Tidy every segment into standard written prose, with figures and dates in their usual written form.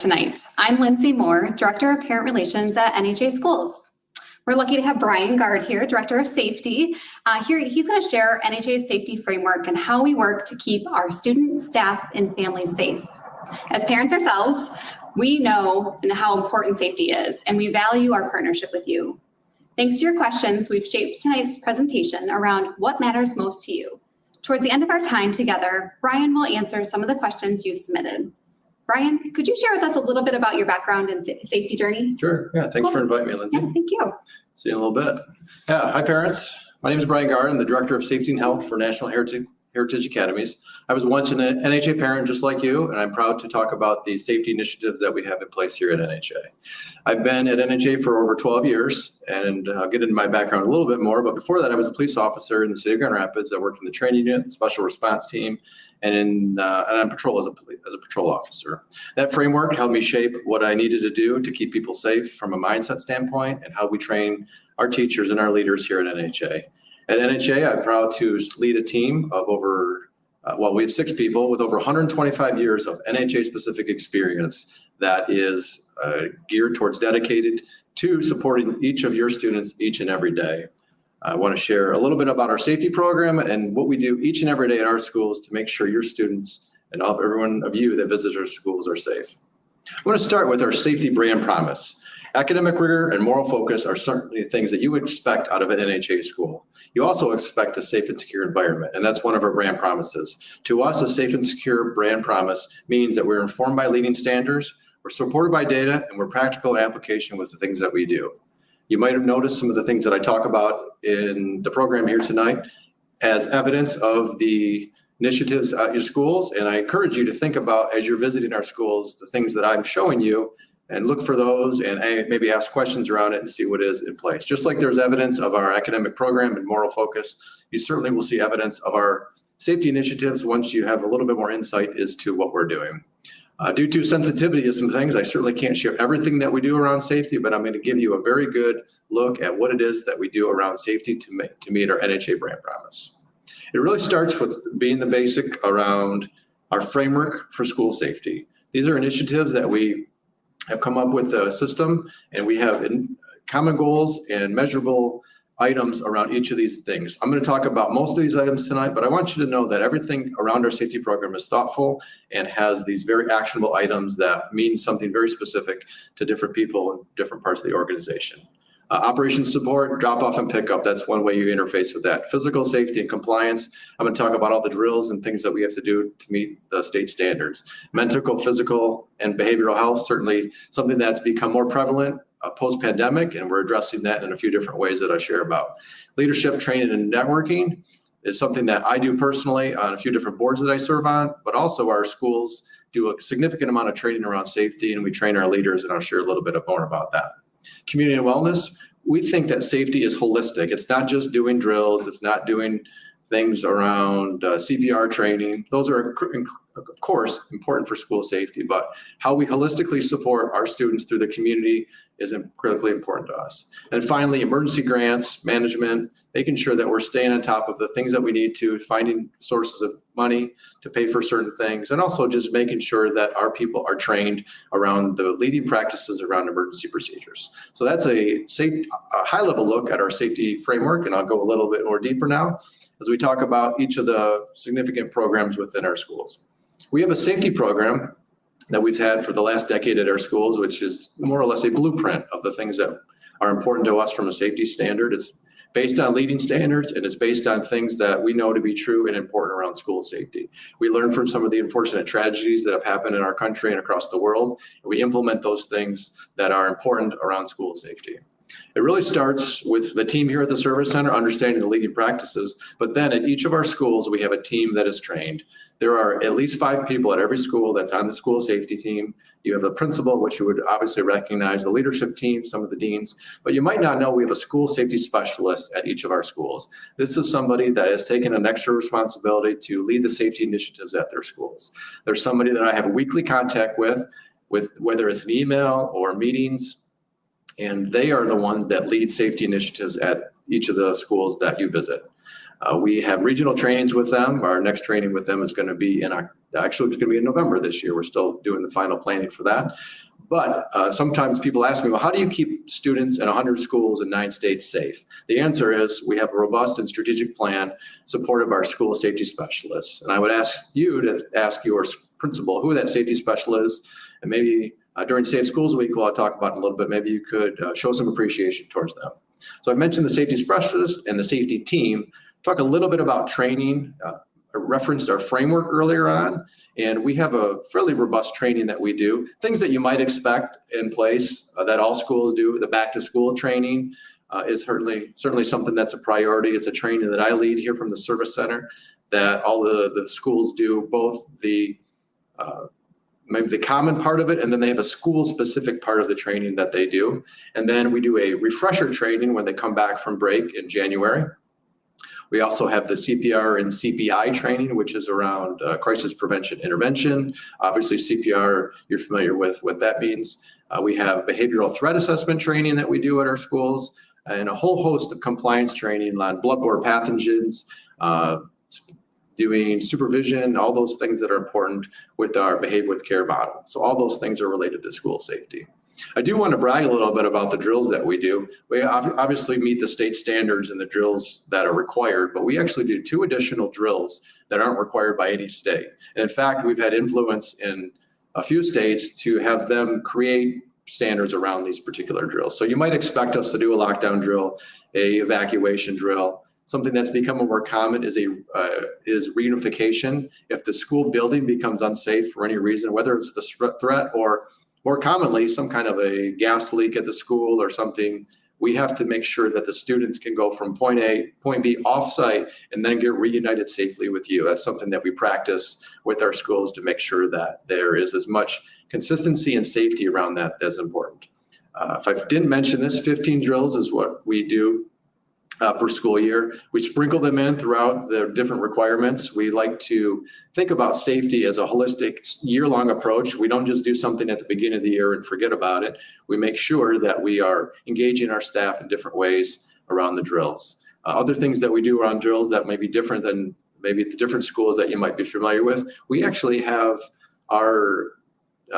Tonight. I'm Lindsay Moore, Director of Parent Relations at NHA Schools. We're lucky to have Brian Gard here, Director of Safety. He's going to share NHA's safety framework and how we work to keep our students, staff, and families safe. As parents ourselves, we know how important safety is, and we value our partnership with you. Thanks to your questions, we've shaped tonight's presentation around what matters most to you. Towards the end of our time together, Brian will answer some of the questions you've submitted. Brian, could you share with us a little bit about your background and safety journey? Sure. Yeah. Thanks for inviting me, Lindsay. Yeah, thank you. See you in a little bit. Yeah. Hi, parents. My name is Brian Gard. I'm the Director of Safety and Health for National Heritage Academies. I was once an NHA parent just like you, and I'm proud to talk about the safety initiatives that we have in place here at NHA. I've been at NHA for over 12 years, and I'll get into my background a little bit more. But before that, I was a police officer in the city of Grand Rapids. I worked in the training unit, the special response team, and on patrol as a patrol officer. That framework helped me shape what I needed to do to keep people safe from a mindset standpoint and how we train our teachers and our leaders here at NHA. At NHA, I'm proud to lead a team of we have 6 people with over 125 years of NHA-specific experience that is geared towards dedicated to supporting each of your students each and every day. I want to share a little bit about our safety program and what we do each and every day at our schools to make sure your students and everyone of you that visits our schools are safe. I want to start with our safety brand promise. Academic rigor and moral focus are certainly things that you would expect out of an NHA school. You also expect a safe and secure environment, and that's one of our brand promises. To us, a safe and secure brand promise means that we're informed by leading standards, we're supported by data, and we're practical in application with the things that we do. You might have noticed some of the things that I talk about in the program here tonight as evidence of the initiatives at your schools. And I encourage you to think about, as you're visiting our schools, the things that I'm showing you and look for those and maybe ask questions around it and see what is in place. Just like there's evidence of our academic program and moral focus, you certainly will see evidence of our safety initiatives once you have a little bit more insight as to what we're doing. Due to sensitivity of some things, I certainly can't share everything that we do around safety, but I'm going to give you a very good look at what it is that we do around safety to meet our NHA brand promise. It really starts with being the basic around our framework for school safety. These are initiatives that we have come up with a system, and we have common goals and measurable items around each of these things. I'm going to talk about most of these items tonight, but I want you to know that everything around our safety program is thoughtful and has these very actionable items that mean something very specific to different people in different parts of the organization. Operations support, drop off and pickup, that's one way you interface with that. Physical safety and compliance, I'm going to talk about all the drills and things that we have to do to meet the state standards. Mental, physical, and behavioral health, certainly something that's become more prevalent post-pandemic, and we're addressing that in a few different ways that I share about. Leadership, training, and networking is something that I do personally on a few different boards that I serve on, but also our schools do a significant amount of training around safety, and we train our leaders, and I'll share a little bit more about that. Community and wellness, we think that safety is holistic. It's not just doing drills, it's not doing things around CPR training. Those are, of course, important for school safety, but how we holistically support our students through the community is critically important to us. And finally, emergency grants, management, making sure that we're staying on top of the things that we need to, finding sources of money to pay for certain things, and also just making sure that our people are trained around the leading practices around emergency procedures. So that's a high-level look at our safety framework, and I'll go a little bit more deeper now as we talk about each of the significant programs within our schools. We have a safety program that we've had for the last decade at our schools, which is more or less a blueprint of the things that are important to us from a safety standard. It's based on leading standards, and it's based on things that we know to be true and important around school safety. We learn from some of the unfortunate tragedies that have happened in our country and across the world, and we implement those things that are important around school safety. It really starts with the team here at the Service Center understanding the leading practices, but then at each of our schools, we have a team that is trained. There are at least 5 people at every school that's on the school safety team. You have the principal, which you would obviously recognize, the leadership team, some of the deans, but you might not know we have a school safety specialist at each of our schools. This is somebody that has taken an extra responsibility to lead the safety initiatives at their schools. There's somebody that I have weekly contact with whether it's an email or meetings, and they are the ones that lead safety initiatives at each of the schools that you visit. We have regional trainings with them. Our next training with them is going to be in Actually, it's going to be in November this year. We're still doing the final planning for that. But sometimes people ask me, well, how do you keep students in 100 schools in 9 states safe? The answer is we have a robust and strategic plan supported by our school safety specialists. And I would ask you to ask your principal who that safety specialist is, and maybe during Safe Schools Week, while I talk about it a little bit, maybe you could show some appreciation towards them. So I mentioned the safety specialist and the safety team. Talk a little bit about training. I referenced our framework earlier on, and we have a fairly robust training that we do. Things that you might expect in place that all schools do. The back to school training is certainly something that's a priority. It's a training that I lead here from the service center that all the schools do, both the maybe the common part of it, and then they have a school-specific part of the training that they do. And then we do a refresher training when they come back from break in January. We also have the CPR and CPI training, which is around crisis prevention intervention. Obviously, CPR, you're familiar with what that means. We have behavioral threat assessment training that we do at our schools, and a whole host of compliance training on bloodborne pathogens, doing supervision, all those things that are important with our behavior with care model. So all those things are related to school safety. I do want to brag a little bit about the drills that we do. We obviously meet the state standards and the drills that are required, but we actually do 2 additional drills that aren't required by any state. And in fact, we've had influence in a few states to have them create standards around these particular drills. So you might expect us to do a lockdown drill, a evacuation drill. Something that's become more common is reunification. If the school building becomes unsafe for any reason, whether it's the threat or more commonly some kind of a gas leak at the school or something, we have to make sure that the students can go from point A, point B off-site and then get reunited safely with you. That's something that we practice with our schools to make sure that there is as much consistency and safety around that that's important. If I didn't mention this, 15 drills is what we do per school year. We sprinkle them in throughout the different requirements. We like to think about safety as a holistic year-long approach. We don't just do something at the beginning of the year and forget about it. We make sure that we are engaging our staff in different ways around the drills. Other things that we do around drills that may be different than maybe the different schools that you might be familiar with, we actually have our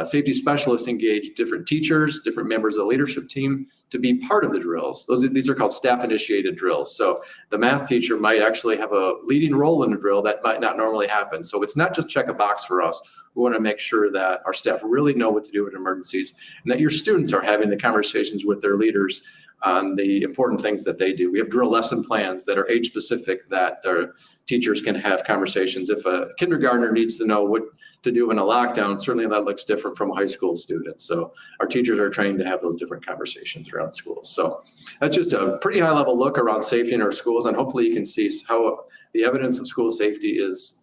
safety specialists engage different teachers, different members of the leadership team to be part of the drills. These are called staff-initiated drills. So the math teacher might actually have a leading role in the drill that might not normally happen. So it's not just check a box for us. We want to make sure that our staff really know what to do in emergencies and that your students are having the conversations with their leaders on the important things that they do. We have drill lesson plans that are age specific that their teachers can have conversations. If a kindergartner needs to know what to do in a lockdown, certainly that looks different from a high school student. So our teachers are trained to have those different conversations around schools. So that's just a pretty high level look around safety in our schools. And hopefully you can see how the evidence of school safety is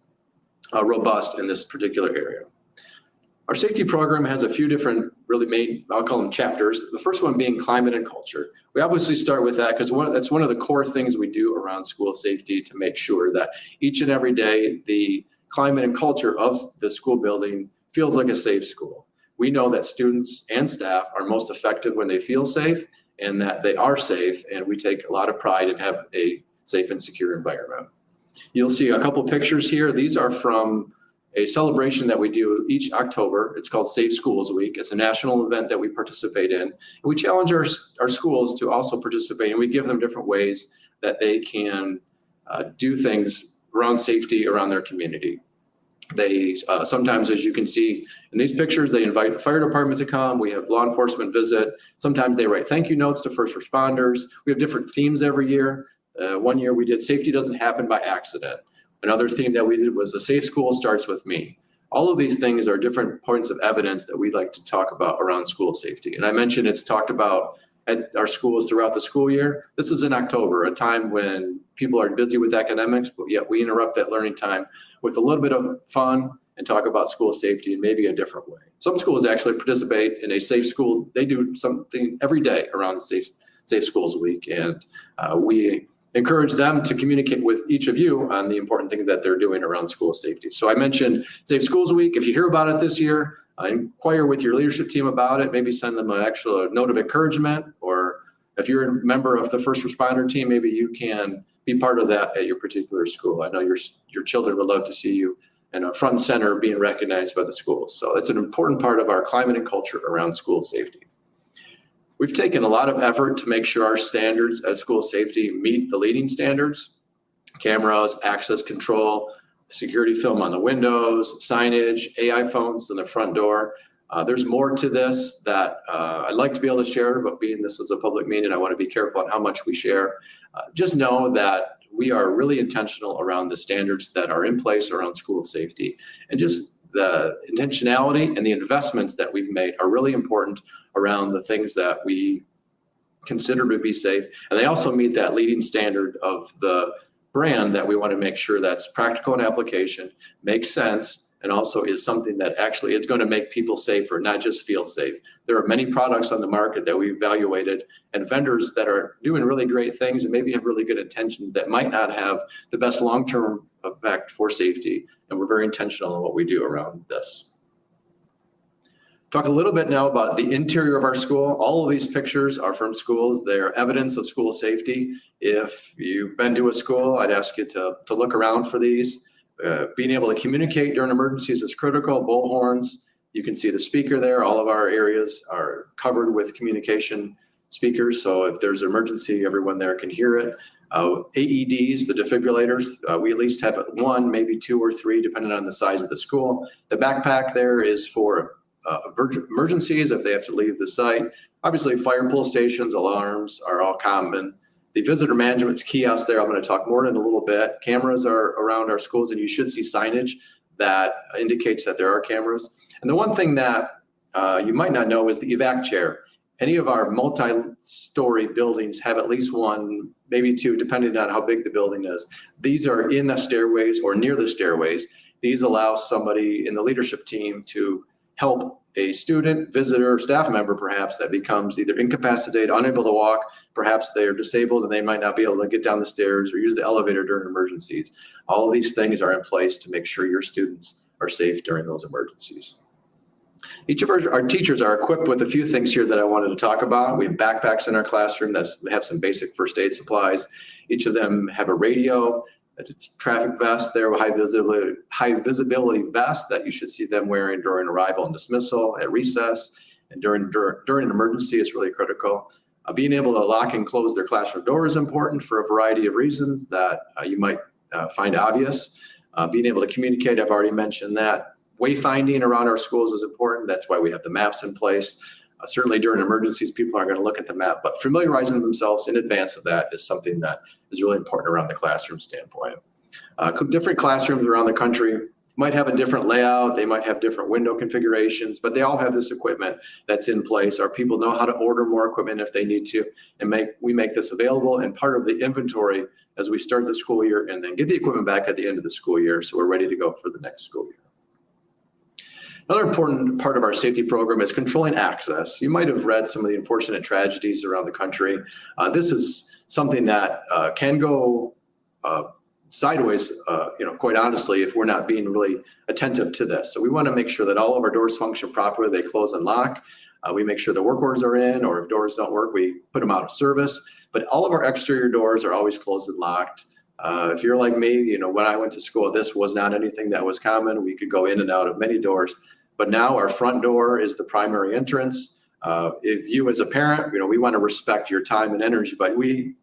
robust in this particular area. Our safety program has a few different really main, I'll call them chapters. The first one being climate and culture. We obviously start with that because that's one of the core things we do around school safety to make sure that each and every day the climate and culture of the school building feels like a safe school. We know that students and staff are most effective when they feel safe and that they are safe, and we take a lot of pride in having a safe and secure environment. You'll see a couple pictures here. These are from a celebration that we do each October. It's called Safe Schools Week. It's a national event that we participate in. And we challenge our schools to also participate, and we give them different ways that they can do things around safety around their community. They sometimes, as you can see in these pictures, they invite the fire department to come. We have law enforcement visit. Sometimes they write thank you notes to first responders. We have different themes every year. One year we did safety doesn't happen by accident. Another theme that we did was the safe school starts with me. All of these things are different points of evidence that we like to talk about around school safety. And I mentioned it's talked about at our schools throughout the school year. This is in October, a time when people are busy with academics, but yet we interrupt that learning time with a little bit of fun and talk about school safety in maybe a different way. Some schools actually participate in a safe school. They do something every day around Safe Schools Week. And we encourage them to communicate with each of you on the important thing that they're doing around school safety. So I mentioned Safe Schools Week. If you hear about it this year, inquire with your leadership team about it. Maybe send them an actual note of encouragement, or if you're a member of the first responder team, maybe you can be part of that at your particular school. I know your children would love to see you and a front and center being recognized by the schools. So it's an important part of our climate and culture around school safety. We've taken a lot of effort to make sure our standards as school safety meet the leading standards: cameras, access control, security film on the windows, signage, AI phones in the front door. There's more to this that I'd like to be able to share, but being this is a public meeting, I want to be careful on how much we share. Just know that we are really intentional around the standards that are in place around school safety, and just the intentionality and the investments that we've made are really important around the things that we consider to be safe. And they also meet that leading standard of the brand that we want to make sure that's practical in application, makes sense, and also is something that actually is going to make people safer, not just feel safe. There are many products on the market that we've evaluated, and vendors that are doing really great things and maybe have really good intentions that might not have the best long-term effect for safety. And we're very intentional in what we do around this. Talk a little bit now about the interior of our school. All of these pictures are from schools. They're evidence of school safety. If you've been to a school, I'd ask you to look around for these. Being able to communicate during emergencies is critical. Bullhorns, you can see the speaker there. All of our areas are covered with communication speakers, so if there's an emergency, everyone there can hear it. AEDs, the defibrillators, we at least have one, maybe two or three, depending on the size of the school. The backpack there is for emergencies if they have to leave the site. Obviously, fire pull stations, alarms are all common. The visitor management kiosk there, I'm going to talk more in a little bit. Cameras are around our schools, and you should see signage that indicates that there are cameras. And the one thing that you might not know is the evac chair. Any of our multi-story buildings have at least one, maybe two, depending on how big the building is. These are in the stairways or near the stairways. These allow somebody in the leadership team to help a student, visitor, staff member perhaps that becomes either incapacitated, unable to walk, perhaps they're disabled and they might not be able to get down the stairs or use the elevator during emergencies. All of these things are in place to make sure your students are safe during those emergencies. Each of our teachers are equipped with a few things here that I wanted to talk about. We have backpacks in our classroom that have some basic first aid supplies. Each of them have a radio, a traffic vest there, high visibility vest that you should see them wearing during arrival and dismissal, at recess, and during an emergency is really critical. Being able to lock and close their classroom door is important for a variety of reasons that you might find obvious. Being able to communicate, I've already mentioned that. Wayfinding around our schools is important. That's why we have the maps in place. Certainly during emergencies, people aren't going to look at the map, but familiarizing themselves in advance of that is something that is really important around the classroom standpoint. Different classrooms around the country might have a different layout. They might have different window configurations, but they all have this equipment that's in place. Our people know how to order more equipment if they need to, and we make this available and part of the inventory as we start the school year and then get the equipment back at the end of the school year so we're ready to go for the next school year. Another important part of our safety program is controlling access. You might have read some of the unfortunate tragedies around the country. This is something that can go sideways, quite honestly, if we're not being really attentive to this. So we want to make sure that all of our doors function properly. They close and lock. We make sure the work orders are in, or if doors don't work, we put them out of service. But all of our exterior doors are always closed and locked. If you're like me, when I went to school, this was not anything that was common. We could go in and out of many doors. But now our front door is the primary entrance. If you as a parent, we want to respect your time and energy, but we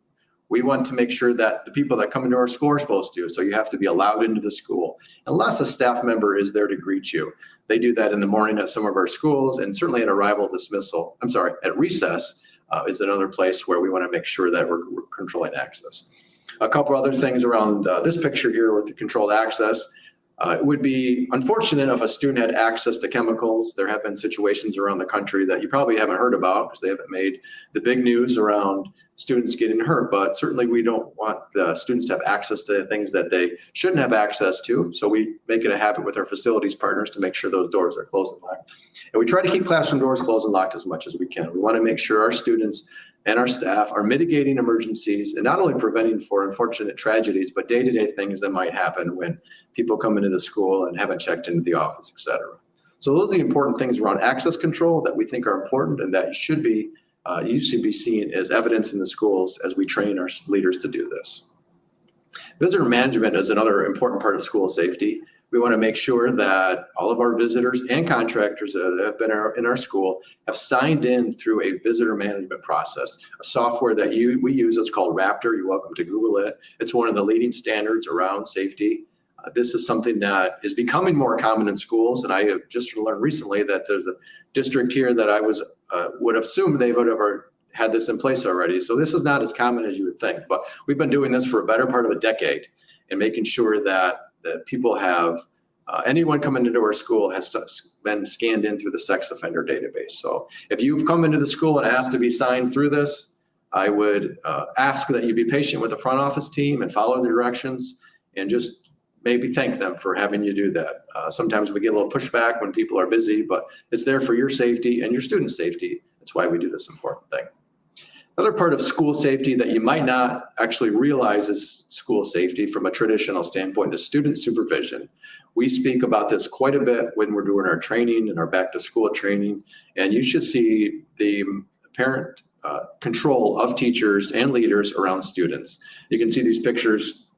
want to make sure that the people that come into our school are supposed to. So you have to be allowed into the school unless a staff member is there to greet you. They do that in the morning at some of our schools, and certainly at arrival dismissal. At recess is another place where we want to make sure that we're controlling access. A couple other things around this picture here with the controlled access. It would be unfortunate if a student had access to chemicals. There have been situations around the country that you probably haven't heard about because they haven't made the big news around students getting hurt, but certainly we don't want the students to have access to things that they shouldn't have access to. So we make it a habit with our facilities partners to make sure those doors are closed and locked. And we try to keep classroom doors closed and locked as much as we can. We want to make sure our students and our staff are mitigating emergencies and not only preventing for unfortunate tragedies, but day-to-day things that might happen when people come into the school and haven't checked into the office, et cetera. So those are the important things around access control that we think are important and that should be seen as evidence in the schools as we train our leaders to do this. Visitor management is another important part of school safety. We want to make sure that all of our visitors and contractors that have been in our school have signed in through a visitor management process, a software that we use. It's called Raptor. You're welcome to Google it. It's one of the leading standards around safety. This is something that is becoming more common in schools, and I have just learned recently that there's a district here that I would assume they would have had this in place already. So this is not as common as you would think, but we've been doing this for a better part of a decade and making sure that people have, anyone coming into our school has been scanned in through the sex offender database. So if you've come into the school and asked to be signed through this, I would ask that you be patient with the front office team and follow the directions and just maybe thank them for having you do that. Sometimes we get a little pushback when people are busy, but it's there for your safety and your student safety. That's why we do this important thing. Another part of school safety that you might not actually realize is school safety from a traditional standpoint is student supervision. We speak about this quite a bit when we're doing our training and our back to school training, and you should see the parent control of teachers and leaders around students. You can see these pictures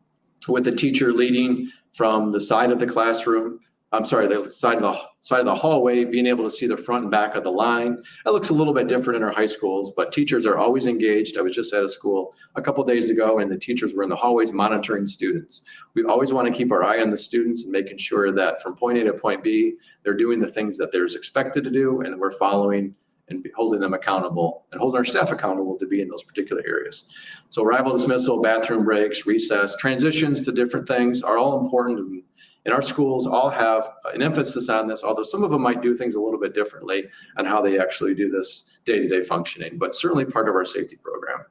with the teacher leading from the side of the classroom. I'm sorry, the side of the hallway, being able to see the front and back of the line. That looks a little bit different in our high schools, but teachers are always engaged. I was just at a school a couple days ago, and the teachers were in the hallways monitoring students. We always want to keep our eye on the students and making sure that from point A to point B, they're doing the things that they're expected to do, and we're following and holding them accountable and holding our staff accountable to be in those particular areas. So arrival dismissal, bathroom breaks, recess, transitions to different things are all important. And our schools all have an emphasis on this, although some of them might do things a little bit differently on how they actually do this day-to-day functioning, but certainly part of our safety program.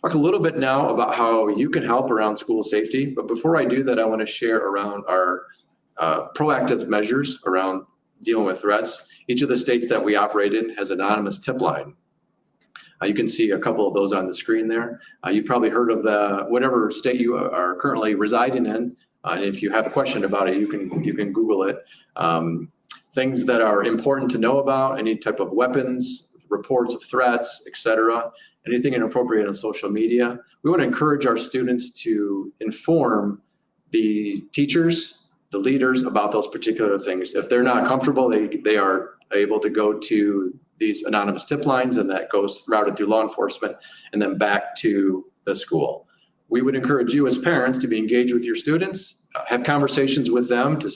Talk a little bit now about how you can help around school safety. But before I do that, I want to share around our proactive measures around dealing with threats. Each of the states that we operate in has an anonymous tip line. You can see a couple of those on the screen there. You've probably heard of whatever state you are currently residing in. And if you have a question about it, you can Google it. Things that are important to know about, any type of weapons, reports of threats, etc. Anything inappropriate on social media. We want to encourage our students to inform the teachers, the leaders about those particular things. If they're not comfortable, they are able to go to these anonymous tip lines, and that goes routed through law enforcement and then back to the school. We would encourage you as parents to be engaged with your students, have conversations with them to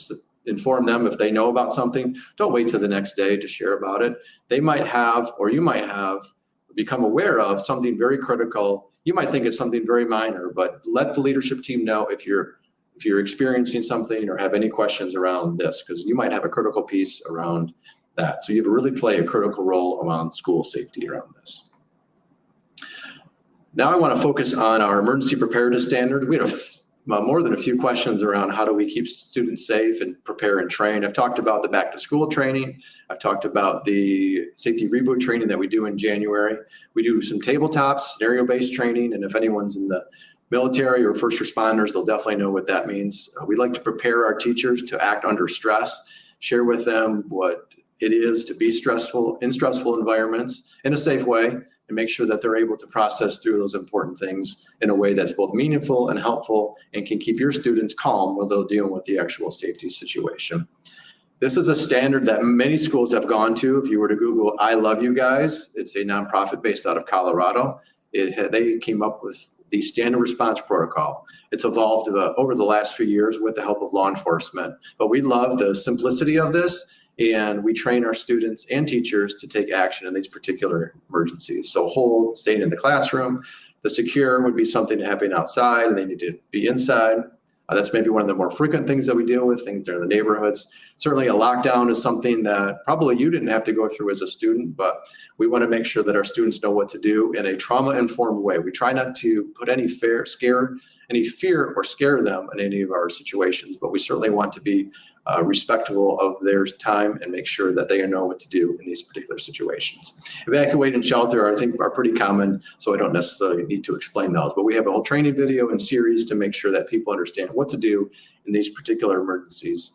inform them if they know about something. Don't wait till the next day to share about it. They might have, or you might have, become aware of something very critical. You might think it's something very minor, but let the leadership team know if you're experiencing something or have any questions around this, because you might have a critical piece around that. So you really play a critical role around school safety around this. Now I want to focus on our emergency preparedness standard. We had more than a few questions around how do we keep students safe and prepare and train. I've talked about the back to school training. I've talked about the safety reboot training that we do in January. We do some tabletops, scenario-based training, and if anyone's in the military or first responders, they'll definitely know what that means. We like to prepare our teachers to act under stress, share with them what it is to be stressful in stressful environments in a safe way, and make sure that they're able to process through those important things in a way that's both meaningful and helpful and can keep your students calm while they're dealing with the actual safety situation. This is a standard that many schools have gone to. If you were to Google, I love you guys, it's a nonprofit based out of Colorado. They came up with the standard response protocol. It's evolved over the last few years with the help of law enforcement, but we love the simplicity of this. And we train our students and teachers to take action in these particular emergencies. So hold, staying in the classroom. The secure would be something happening outside and they need to be inside. That's maybe one of the more frequent things that we deal with, things that are in the neighborhoods. Certainly a lockdown is something that probably you didn't have to go through as a student, but we want to make sure that our students know what to do in a trauma-informed way. We try not to put any fear or scare them in any of our situations, but we certainly want to be respectful of their time and make sure that they know what to do in these particular situations. Evacuate and shelter, I think, are pretty common, so I don't necessarily need to explain those, but we have a whole training video and series to make sure that people understand what to do in these particular emergencies.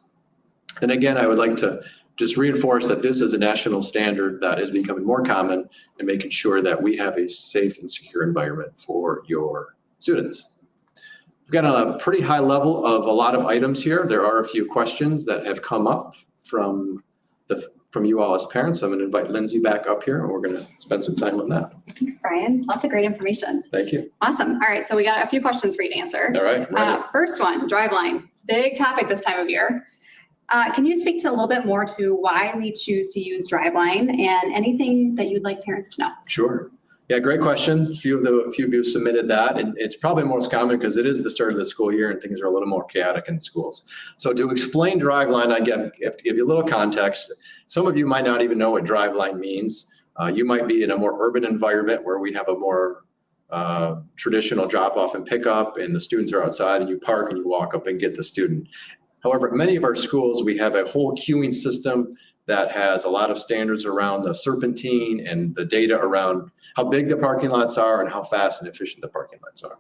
And again, I would like to just reinforce that this is a national standard that is becoming more common in making sure that we have a safe and secure environment for your students. We've got a pretty high level of a lot of items here. There are a few questions that have come up from you all as parents. I'm going to invite Lindsay back up here and we're going to spend some time on that. Thanks, Brian. Lots of great information. Thank you. Awesome. All right. So we got a few questions for you to answer. All right. Ready. First one, driveline. It's a big topic this time of year. Can you speak to a little bit more to why we choose to use driveline and anything that you'd like parents to know? Sure. Yeah, great question. A few of you submitted that, and it's probably most common because it is the start of the school year and things are a little more chaotic in schools. So to explain driveline, I have to give you a little context. Some of you might not even know what driveline means. You might be in a more urban environment where we have a more traditional drop-off and pickup, and the students are outside, and you park and you walk up and get the student. However, at many of our schools, we have a whole queuing system that has a lot of standards around the serpentine and the data around how big the parking lots are and how fast and efficient the parking lots are.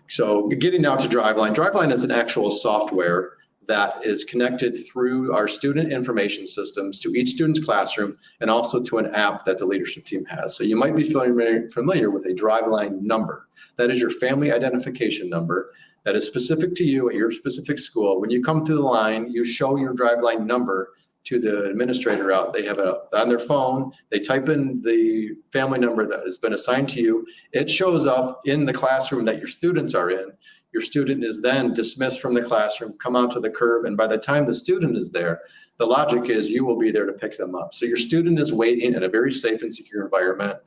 So getting now to driveline. Driveline is an actual software that is connected through our student information systems to each student's classroom and also to an app that the leadership team has. So you might be familiar with a driveline number. That is your family identification number that is specific to you at your specific school. When you come to the line, you show your driveline number to the administrator out. They have it on their phone. They type in the family number that has been assigned to you. It shows up in the classroom that your students are in. Your student is then dismissed from the classroom, come out to the curb, and by the time the student is there, the logic is you will be there to pick them up. So your student is waiting in a very safe and secure environment.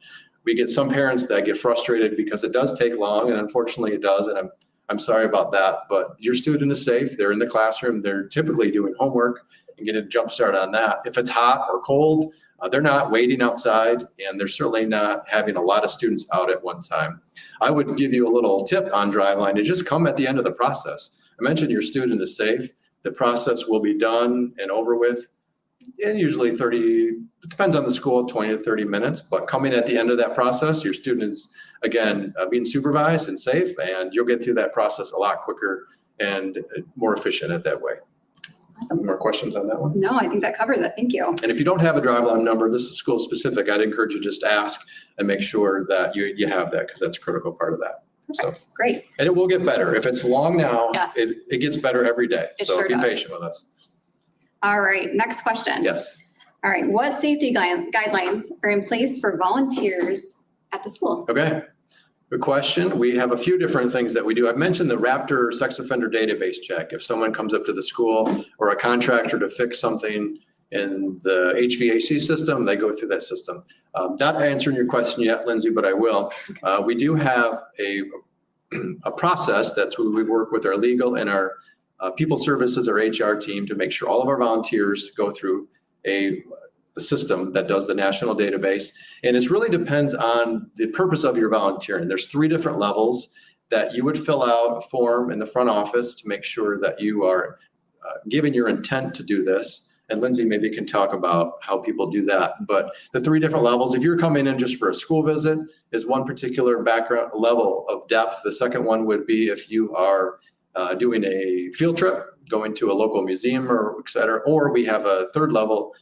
We get some parents that get frustrated because it does take long, and unfortunately it does, and I'm sorry about that, but your student is safe. They're in the classroom. They're typically doing homework and get a jump start on that. If it's hot or cold, they're not waiting outside, and they're certainly not having a lot of students out at one time. I would give you a little tip on driveline to just come at the end of the process. I mentioned your student is safe. The process will be done and over with in usually 30, it depends on the school, 20 to 30 minutes, but coming at the end of that process, your students, again, being supervised and safe, and you'll get through that process a lot quicker and more efficient at that way. Awesome. More questions on that one? No, I think that covers it. Thank you. And if you don't have a driveline number, this is school specific, I'd encourage you just ask and make sure that you have that, because that's a critical part of that. Perfect. So, great. and it will get better. If it's long now, Yes. it gets better every day. It So sure be does. patient with us. All right, next question. Yes. All right, what safety guidelines are in place for volunteers at the school? Okay. Good question. We have a few different things that we do. I've mentioned the Raptor sex offender database check. If someone comes up to the school or a contractor to fix something in the HVAC system, they go through that system. Not answering your question yet, Lindsay, but I will. We do have a process that's where we work with our legal and our people services, our HR team, to make sure all of our volunteers go through a system that does the national database. And it really depends on the purpose of your volunteering. There's 3 different levels that you would fill out a form in the front office to make sure that you are giving your intent to do this. And Lindsay maybe can talk about how people do that. But the 3 different levels, if you're coming in just for a school visit, is one particular background level of depth. The second one would be if you are doing a field trip, going to a local museum or et cetera, or we have a 3rd level,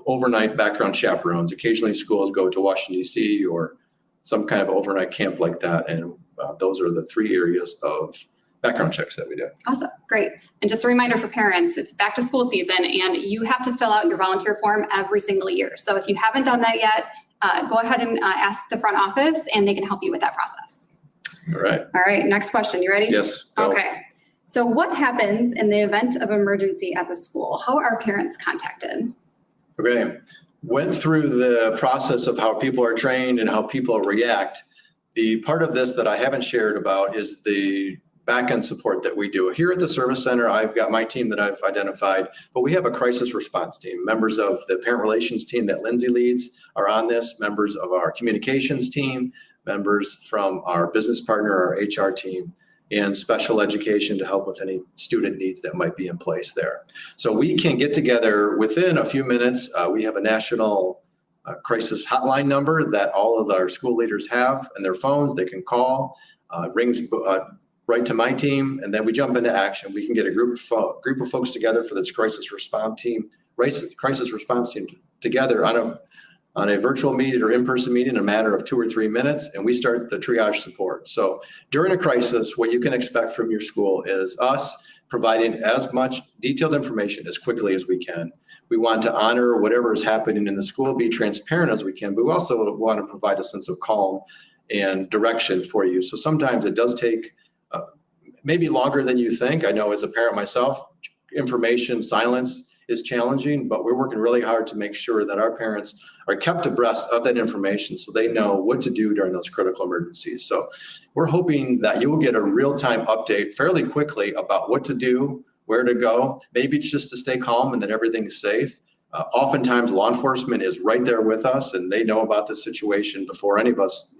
overnight background chaperones. Occasionally schools go to Washington, D.C. or some kind of overnight camp like that. And those are the 3 areas of background checks that we do. Awesome, great. And just a reminder for parents, it's back to school season and you have to fill out your volunteer form every single year. So if you haven't done that yet, go ahead and ask the front office and they can help you with that process. All right. All right, next question. You ready? Yes. Go. Okay. So what happens in the event of emergency at the school? How are parents contacted? Okay. Went through the process of how people are trained and how people react. The part of this that I haven't shared about is the back-end support that we do. Here at the service center, I've got my team that I've identified, but we have a crisis response team. Members of the parent relations team that Lindsay leads are on this, members of our communications team, members from our business partner, our HR team, and special education to help with any student needs that might be in place there. So we can get together within a few minutes. We have a national crisis hotline number that all of our school leaders have in their phones. They can call, rings right to my team, and then we jump into action. We can get a group of folks together for this crisis response team together on on a virtual meeting or in-person meeting in a matter of 2 or 3 minutes, and we start the triage support. So during a crisis, what you can expect from your school is us providing as much detailed information as quickly as we can. We want to honor whatever is happening in the school, be transparent as we can, but we also want to provide a sense of calm and direction for you. So sometimes it does take maybe longer than you think. I know as a parent myself, information silence is challenging, but we're working really hard to make sure that our parents are kept abreast of that information so they know what to do during those critical emergencies. So we're hoping that you will get a real-time update fairly quickly about what to do, where to go. Maybe it's just to stay calm and that everything's safe. Oftentimes law enforcement is right there with us and they know about the situation before any of us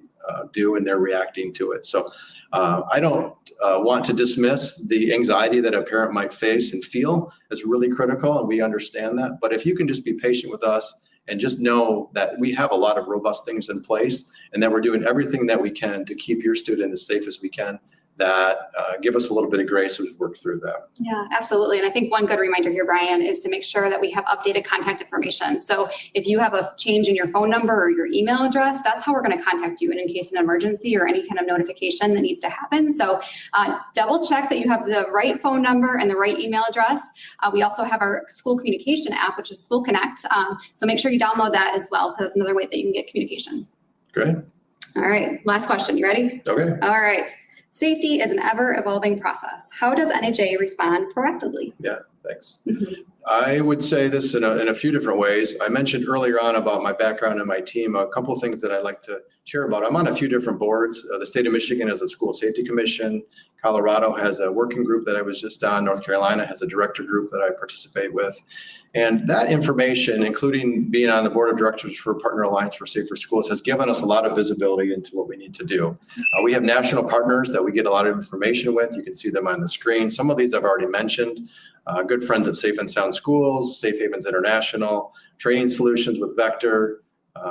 do, and they're reacting to it. So I don't want to dismiss the anxiety that a parent might face and feel. It's really critical, and we understand that. But if you can just be patient with us and just know that we have a lot of robust things in place and that we're doing everything that we can to keep your student as safe as we can, that give us a little bit of grace as we work through that. Yeah, absolutely. And I think one good reminder here, Brian, is to make sure that we have updated contact information. So if you have a change in your phone number or your email address, that's how we're going to contact you in case of an emergency or any kind of notification that needs to happen. So double check that you have the right phone number and the right email address. We also have our school communication app, which is School Connect. So make sure you download that as well, because that's another way that you can get communication. Great. All right, last question. You ready? Okay. All right. Safety is an ever-evolving process. How does NHA respond proactively? Yeah, thanks. I would say this in a few different ways. I mentioned earlier on about my background and my team, a couple of things that I'd like to share about. I'm on a few different boards. The state of Michigan has a school safety commission. Colorado has a working group that I was just on. North Carolina has a director group that I participate with. And that information, including being on the board of directors for Partner Alliance for Safer Schools, has given us a lot of visibility into what we need to do. We have national partners that we get a lot of information with. You can see them on the screen. Some of these I've already mentioned. Good friends at Safe and Sound Schools, Safe Havens International, Training Solutions with Vector,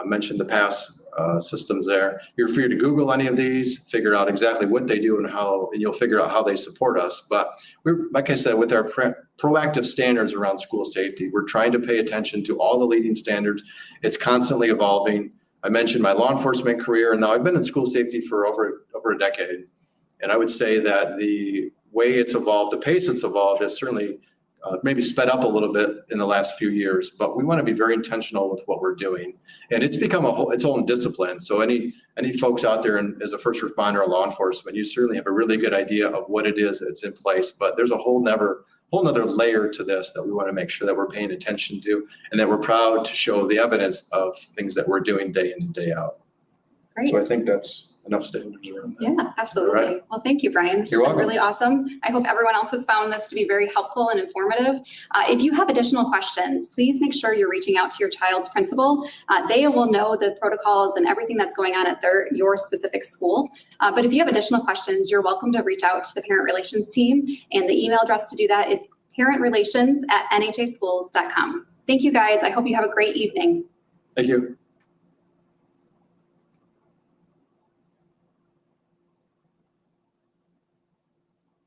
mentioned the PASS systems there. You're free to Google any of these, figure out exactly what they do and how, and you'll figure out how they support us. But we're, like I said, with our proactive standards around school safety, we're trying to pay attention to all the leading standards. It's constantly evolving. I mentioned my law enforcement career, and now I've been in school safety for over a decade. And I would say that the way it's evolved, the pace it's evolved has certainly maybe sped up a little bit in the last few years, but we want to be very intentional with what we're doing. And it's become its own discipline. So any folks out there as a first responder or law enforcement, you certainly have a really good idea of what it is that's in place, but there's a whole nother layer to this that we want to make sure that we're paying attention to and that we're proud to show the evidence of things that we're doing day in and day out. Great. So I think that's enough standards around that. Yeah, absolutely. All right. Well, thank you, Brian. This You're has been welcome. really awesome. I hope everyone else has found this to be very helpful and informative. If you have additional questions, please make sure you're reaching out to your child's principal. They will know the protocols and everything that's going on at your specific school. But if you have additional questions, you're welcome to reach out to the parent relations team. And the email address to do that is parentrelations@nhschools.com. Thank you, guys. I hope you have a great evening. Thank you.